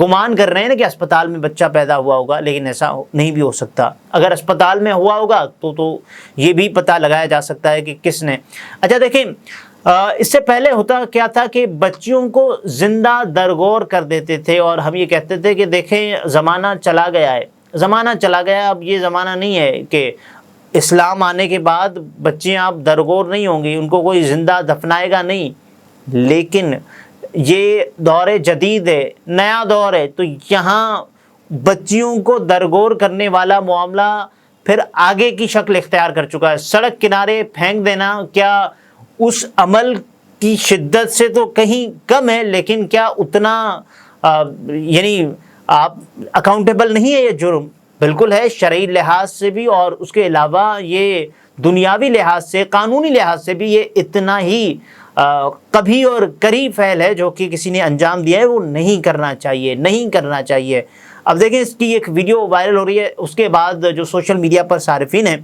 گمان کر رہے ہیں نا کہ اسپتال میں بچہ پیدا ہوا ہوگا، لیکن ایسا نہیں بھی ہو سکتا۔ اگر اسپتال میں ہوا ہوگا تو یہ بھی پتہ لگایا جا سکتا ہے کہ کس نے۔ اچھا دیکھیں، اس سے پہلے ہوتا کیا تھا کہ بچیوں کو زندہ درگور کر دیتے تھے، اور ہم یہ کہتے تھے کہ دیکھیں زمانہ چلا گیا ہے، زمانہ چلا گیا، اب یہ زمانہ نہیں ہے کہ اسلام آنے کے بعد بچیاں اب درگور نہیں ہوں گی، ان کو کوئی زندہ دفنائے گا نہیں۔ لیکن یہ دور جدید ہے، نیا دور ہے، تو یہاں بچیوں کو درگور کرنے والا معاملہ پھر آگے کی شکل اختیار کر چکا ہے۔ سڑک کنارے پھینک دینا کیا اس عمل کی شدت سے تو کہیں کم ہے، لیکن کیا اتنا یعنی آپ اکاؤنٹیبل نہیں ہے یہ جرم؟ بالکل ہے، شرعی لحاظ سے بھی، اور اس کے علاوہ یہ دنیاوی لحاظ سے، قانونی لحاظ سے بھی یہ اتنا ہی کبھی اور کری فعل ہے جو کہ کسی نے انجام دیا ہے، وہ نہیں کرنا چاہیے، نہیں کرنا چاہیے۔ اب دیکھیں اس کی ایک ویڈیو وائرل ہو رہی ہے، اس کے بعد جو سوشل میڈیا پر صارفین ہیں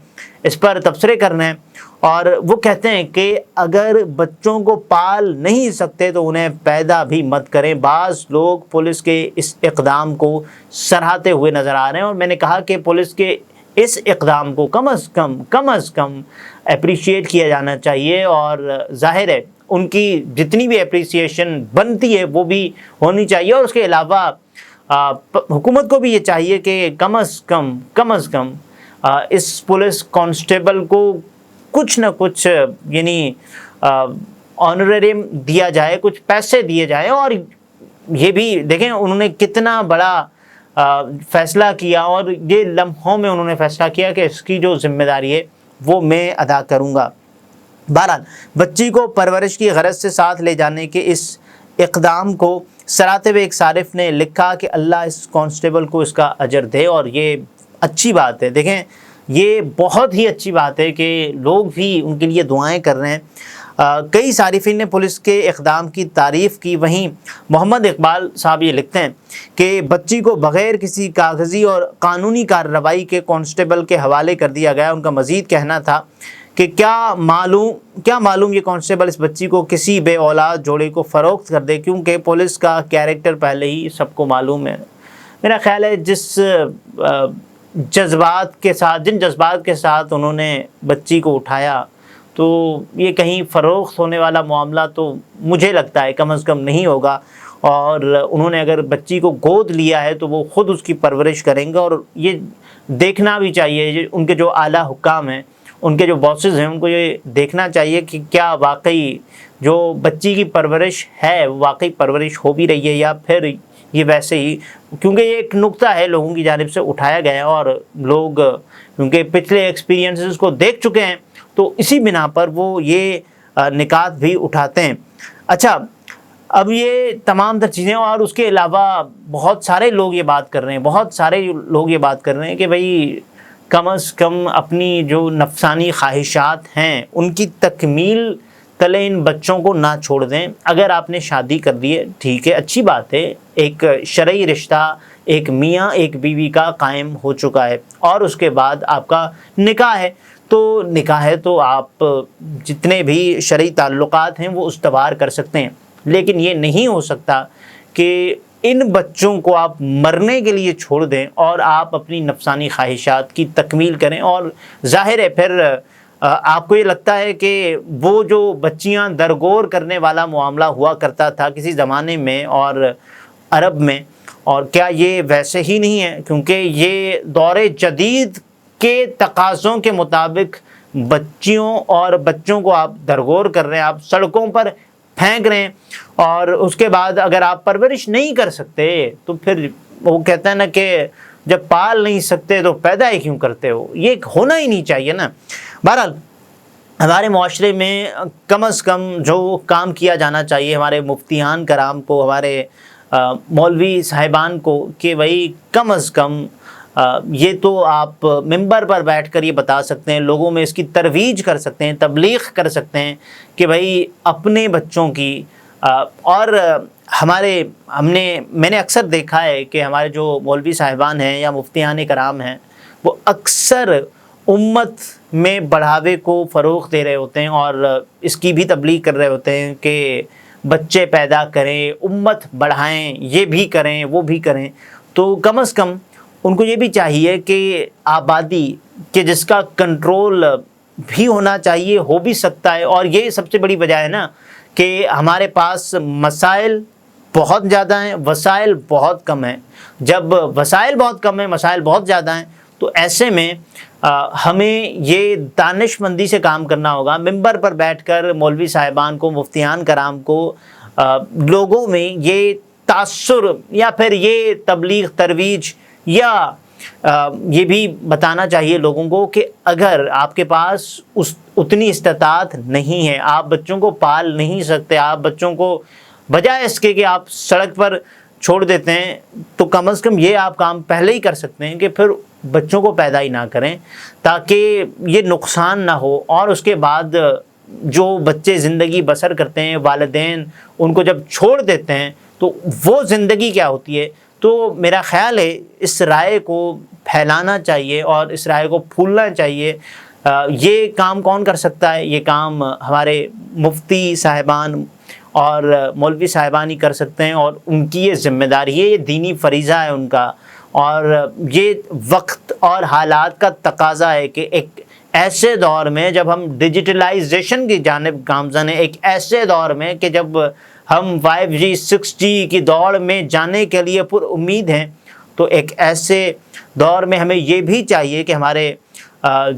اس پر تبصرے کرنے ہیں، اور وہ کہتے ہیں کہ اگر بچوں کو پال نہیں سکتے تو انہیں پیدا بھی مت کریں۔ بعض لوگ پولیس کے اس اقدام کو سراہتے ہوئے نظر آ رہے ہیں، اور میں نے کہا کہ پولیس کے اس اقدام کو کم از کم اپریشیٹ کیا جانا چاہیے، اور ظاہر ہے ان کی جتنی بھی اپریسیشن بنتی ہے وہ بھی ہونی چاہیے، اور اس کے علاوہ حکومت کو بھی یہ چاہیے کہ کم از کم اس پولیس کانسٹیبل کو کچھ نہ کچھ یعنی آنریریم دیا جائے، کچھ پیسے دیے جائیں۔ اور یہ بھی دیکھیں انہوں نے کتنا بڑا فیصلہ کیا، اور یہ لمحوں میں انہوں نے فیصلہ کیا کہ اس کی جو ذمہ داری ہے وہ میں ادا کروں گا۔ بہرحال بچی کو پرورش کی غرض سے ساتھ لے جانے کے اس اقدام کو سراہتے ہوئے ایک صارف نے لکھا کہ اللہ اس کانسٹیبل کو اس کا اجر دے، اور یہ اچھی بات ہے۔ دیکھیں یہ بہت ہی اچھی بات ہے کہ لوگ بھی ان کے لیے دعائیں کر رہے ہیں۔ کئی صارفین نے پولیس کے اقدام کی تعریف کی۔ وہیں محمد اقبال صاحب یہ لکھتے ہیں کہ بچی کو بغیر کسی کاغذی اور قانونی کارروائی کے کانسٹیبل کے حوالے کر دیا گیا۔ ان کا مزید کہنا تھا کہ کیا معلوم یہ کانسٹیبل اس بچی کو کسی بے اولاد جوڑے کو فروخت کر دے، کیونکہ پولیس کا کیریکٹر پہلے ہی سب کو معلوم ہے۔ میرا خیال ہے جن جذبات کے ساتھ انہوں نے بچی کو اٹھایا، تو یہ کہیں فروخت ہونے والا معاملہ تو مجھے لگتا ہے کم از کم نہیں ہوگا، اور انہوں نے اگر بچی کو گود لیا ہے تو وہ خود اس کی پرورش کریں گے۔ اور یہ دیکھنا بھی چاہیے، ان کے جو اعلیٰ حکام ہیں، ان کے جو باسز ہیں، ان کو یہ دیکھنا چاہیے کہ کیا واقعی جو بچی کی پرورش ہے واقعی پرورش ہو بھی رہی ہے، یا پھر یہ ویسے ہی، کیونکہ یہ ایک نقطہ ہے لوگوں کی جانب سے اٹھایا گیا ہے، اور لوگ کیونکہ پچھلے ایکسپیرینسز کو دیکھ چکے ہیں تو اسی بنا پر وہ یہ نکات بھی اٹھاتے ہیں۔ اچھا، اب یہ تمام تر چیزیں، اور اس کے علاوہ بہت سارے لوگ یہ بات کر رہے ہیں کہ بھئی کم از کم اپنی جو نفسانی خواہشات ہیں ان کی تکمیل تلے ان بچوں کو نہ چھوڑ دیں۔ اگر آپ نے شادی کر دی ہے ٹھیک ہے، اچھی بات ہے، ایک شرعی رشتہ ایک میاں ایک بیوی کا قائم ہو چکا ہے، اور اس کے بعد آپ کا نکاح ہے تو آپ جتنے بھی شرعی تعلقات ہیں وہ استوار کر سکتے ہیں، لیکن یہ نہیں ہو سکتا کہ ان بچوں کو آپ مرنے کے لیے چھوڑ دیں اور آپ اپنی نفسانی خواہشات کی تکمیل کریں۔ اور ظاہر ہے پھر آپ کو یہ لگتا ہے کہ وہ جو بچیاں درگور کرنے والا معاملہ ہوا کرتا تھا کسی زمانے میں اور عرب میں، اور کیا یہ ویسے ہی نہیں ہے؟ کیونکہ یہ دور جدید کے تقاضوں کے مطابق بچیوں اور بچوں کو آپ درگور کر رہے ہیں، آپ سڑکوں پر پھینک رہے ہیں، اور اس کے بعد اگر آپ پرورش نہیں کر سکتے تو پھر وہ کہتا ہے نا کہ جب پال نہیں سکتے تو پیدا ہی کیوں کرتے ہو؟ یہ ہونا ہی نہیں چاہیے نا۔ بہرحال ہمارے معاشرے میں کم از کم جو کام کیا جانا چاہیے ہمارے مفتیان کرام کو، ہمارے مولوی صاحبان کو، کہ بھائی کم از کم یہ تو آپ ممبر پر بیٹھ کر یہ بتا سکتے ہیں، لوگوں میں اس کی ترویج کر سکتے ہیں، تبلیغ کر سکتے ہیں کہ بھائی اپنے بچوں کی، اور میں نے اکثر دیکھا ہے کہ ہمارے جو مولوی صاحبان ہیں یا مفتیان کرام ہیں وہ اکثر امت میں بڑھاوے کو فروغ دے رہے ہوتے ہیں، اور اس کی بھی تبلیغ کر رہے ہوتے ہیں کہ بچے پیدا کریں، امت بڑھائیں، یہ بھی کریں وہ بھی کریں، تو کم از کم ان کو یہ بھی چاہیے کہ آبادی کہ جس کا کنٹرول بھی ہونا چاہیے، ہو بھی سکتا ہے۔ اور یہ سب سے بڑی وجہ ہے نا کہ ہمارے پاس مسائل بہت زیادہ ہیں، وسائل بہت کم ہیں۔ جب وسائل بہت کم ہیں، مسائل بہت زیادہ ہیں، تو ایسے میں ہمیں یہ دانش مندی سے کام کرنا ہوگا۔ ممبر پر بیٹھ کر مولوی صاحبان کو، مفتیان کرام کو لوگوں میں یہ تاثر یا پھر یہ تبلیغ ترویج یا یہ بھی بتانا چاہیے لوگوں کو کہ اگر آپ کے پاس اتنی استطاعت نہیں ہے، آپ بچوں کو پال نہیں سکتے، آپ بچوں کو بجائے اس کے کہ آپ سڑک پر چھوڑ دیتے ہیں، تو کم از کم یہ آپ کام پہلے ہی کر سکتے ہیں کہ پھر بچوں کو پیدا ہی نہ کریں، تاکہ یہ نقصان نہ ہو۔ اور اس کے بعد جو بچے زندگی بسر کرتے ہیں، والدین ان کو جب چھوڑ دیتے ہیں تو وہ زندگی کیا ہوتی ہے۔ تو میرا خیال ہے اس رائے کو پھیلانا چاہیے اور اس رائے کو پھولنا چاہیے۔ یہ کام کون کر سکتا ہے؟ یہ کام ہمارے مفتی صاحبان اور مولوی صاحبان ہی کر سکتے ہیں، اور ان کی یہ ذمہ داری ہے، یہ دینی فریضہ ہے ان کا، اور یہ وقت اور حالات کا تقاضا ہے کہ ایک ایسے دور میں جب ہم ڈیجیٹلائزیشن کی جانب گامزن ہیں، ایک ایسے دور میں کہ جب ہم 5G 6G کی دوڑ میں جانے کے لیے پر امید ہیں، تو ایک ایسے دور میں ہمیں یہ بھی چاہیے کہ ہمارے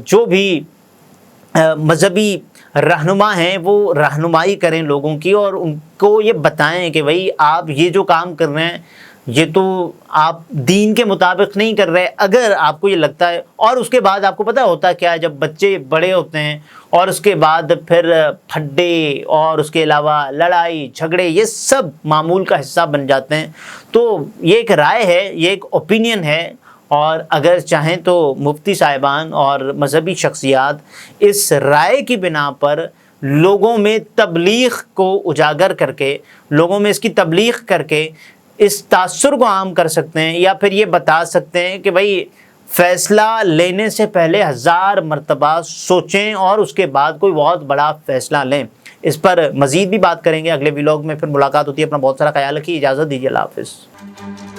جو بھی مذہبی رہنما ہیں وہ رہنمائی کریں لوگوں کی، اور ان کو یہ بتائیں کہ بھئی آپ یہ جو کام کر رہے ہیں یہ تو آپ دین کے مطابق نہیں کر رہے، اگر آپ کو یہ لگتا ہے۔ اور اس کے بعد آپ کو پتہ ہوتا کیا ہے، جب بچے بڑے ہوتے ہیں اور اس کے بعد پھر پھڈے اور اس کے علاوہ لڑائی جھگڑے یہ سب معمول کا حصہ بن جاتے ہیں۔ تو یہ ایک رائے ہے، یہ ایک اوپینین ہے، اور اگر چاہیں تو مفتی صاحبان اور مذہبی شخصیات اس رائے کی بنا پر لوگوں میں تبلیغ کو اجاگر کر کے، لوگوں میں اس کی تبلیغ کر کے اس تاثر کو عام کر سکتے ہیں، یا پھر یہ بتا سکتے ہیں کہ بھئی فیصلہ لینے سے پہلے 1000 مرتبہ سوچیں اور اس کے بعد کوئی بہت بڑا فیصلہ لیں۔ اس پر مزید بھی بات کریں گے اگلے ولاگ میں، پھر ملاقات ہوتی ہے۔ اپنا بہت سارا خیال رکھیے، اجازت دیجیے، اللہ حافظ۔